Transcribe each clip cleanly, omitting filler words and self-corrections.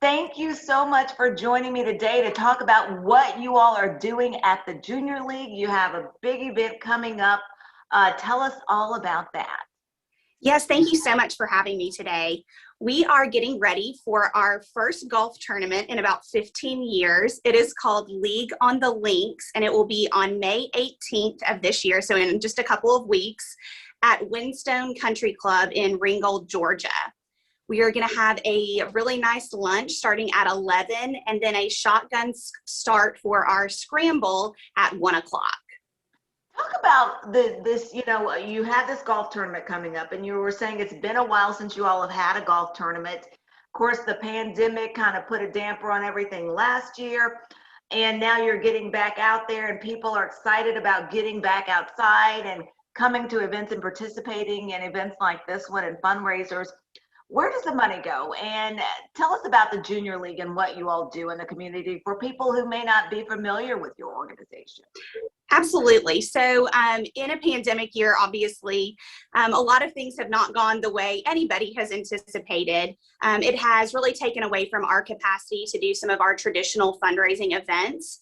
Thank you so much for joining me today to talk about what you all are doing at the Junior League. You have a big event coming up. Tell us all about that. Yes, thank you so much for having me today. We are getting ready for our first golf tournament in about 15 years. It is called League on the Links, and it will be on May 18th of this year, so in just a couple of weeks, at Windstone Country Club in Ringgold, Georgia. We are going to have a really nice lunch starting at 11, and then a shotgun start for our scramble at 1 o'clock. Talk about this, you have this golf tournament coming up, and you were saying it's been a while since you all have had a golf tournament. Of course, the pandemic kind of put a damper on everything last year, and now you're getting back out there, and people are excited about getting back outside and coming to events and participating in events like this one and fundraisers. Where does the money go? And tell us about the Junior League and what you all do in the community for people who may not be familiar with your organization. Absolutely. So in a pandemic year, obviously, a lot of things have not gone the way anybody has anticipated. It has really taken away from our capacity to do some of our traditional fundraising events,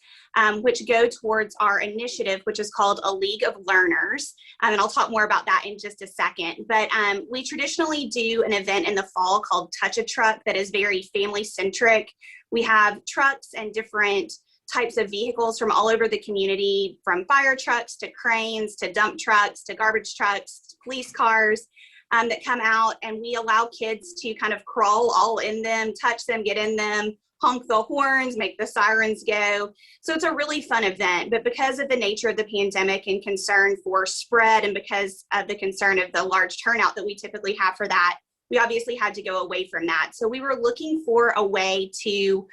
which go towards our initiative, which is called a League of Learners. And I'll talk more about that in just a second. But we traditionally do an event in the fall called Touch a Truck that is very family-centric. We have trucks and different types of vehicles from all over the community, from fire trucks to cranes to dump trucks to garbage trucks to police cars that come out, and we allow kids to kind of crawl all in them, touch them, get in them, honk the horns, make the sirens go. So it's a really fun event, but because of the nature of the pandemic and concern for spread, and because of the concern of the large turnout that we typically have for that, we obviously had to go away from that. So we were looking for a way to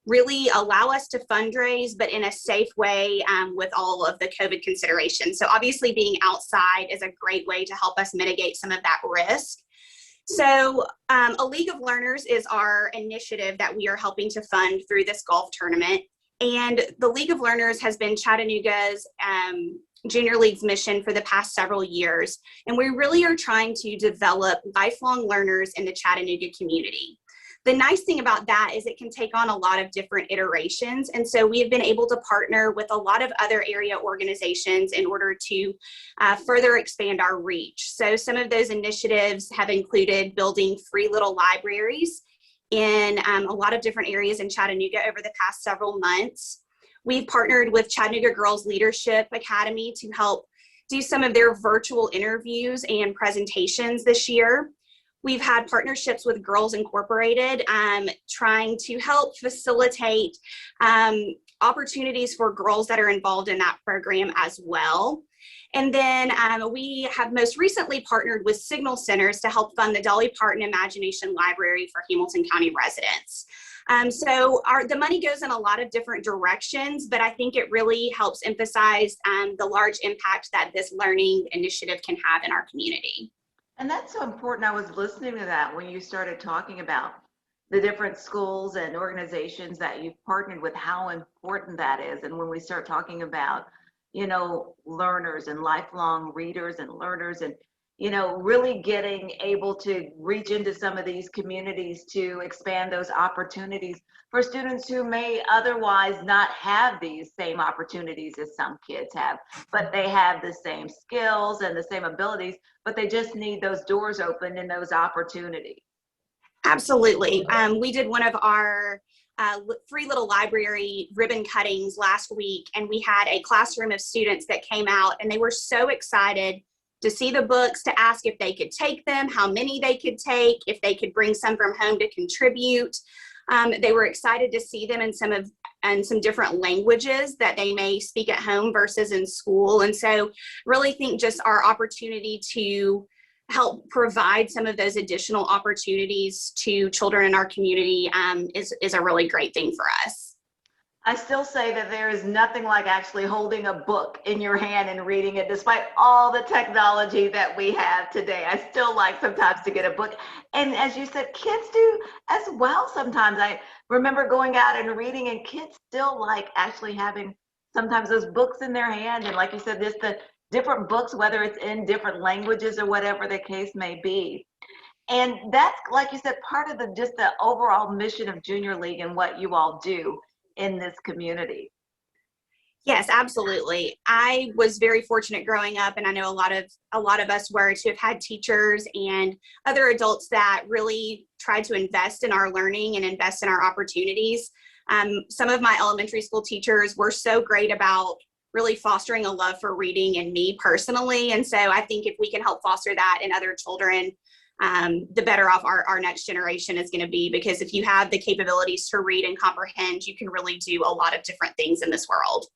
really allow us to fundraise, but in a safe way with all of the COVID considerations. So obviously being outside is a great way to help us mitigate some of that risk. So a League of Learners is our initiative that we are helping to fund through this golf tournament. And the League of Learners has been Chattanooga's Junior League's mission for the past several years. And we really are trying to develop lifelong learners in the Chattanooga community. The nice thing about that is it can take on a lot of different iterations. And so we have been able to partner with a lot of other area organizations in order to further expand our reach. So some of those initiatives have included building free little libraries in a lot of different areas in Chattanooga over the past several months. We've partnered with Chattanooga Girls Leadership Academy to help do some of their virtual interviews and presentations this year. We've had partnerships with Girls Incorporated, trying to help facilitate opportunities for girls that are involved in that program as well. And then we have most recently partnered with Signal Centers to help fund the Dolly Parton Imagination Library for Hamilton County residents. So the money goes in a lot of different directions, but I think it really helps emphasize the large impact that this learning initiative can have in our community. And that's so important. I was listening to that when you started talking about the different schools and organizations that you've partnered with, how important that is. And when we start talking about, learners and lifelong readers and learners and, really getting able to reach into some of these communities to expand those opportunities for students who may otherwise not have these same opportunities as some kids have, but they have the same skills and the same abilities, but they just need those doors open and those opportunities. Absolutely. We did one of our free little library ribbon cuttings last week, and we had a classroom of students that came out, and they were so excited to see the books, to ask if they could take them, how many they could take, if they could bring some from home to contribute. They were excited to see them in some different languages that they may speak at home versus in school. And so really think just our opportunity to help provide some of those additional opportunities to children in our community is a really great thing for us. I still say that there is nothing like actually holding a book in your hand and reading it, despite all the technology that we have today. I still like sometimes to get a book. And as you said, kids do as well sometimes. I remember going out and reading, and kids still like actually having sometimes those books in their hand. And like you said, there's the different books, whether it's in different languages or whatever the case may be. And that's, like you said, part of the just the overall mission of Junior League and what you all do in this community. Yes, absolutely. I was very fortunate growing up, and I know a lot of us were, to have had teachers and other adults that really tried to invest in our learning and invest in our opportunities. Some of my elementary school teachers were so great about really fostering a love for reading in me personally. And so I think if we can help foster that in other children, the better off our next generation is going to be, because if you have the capabilities to read and comprehend, you can really do a lot of different things in this world.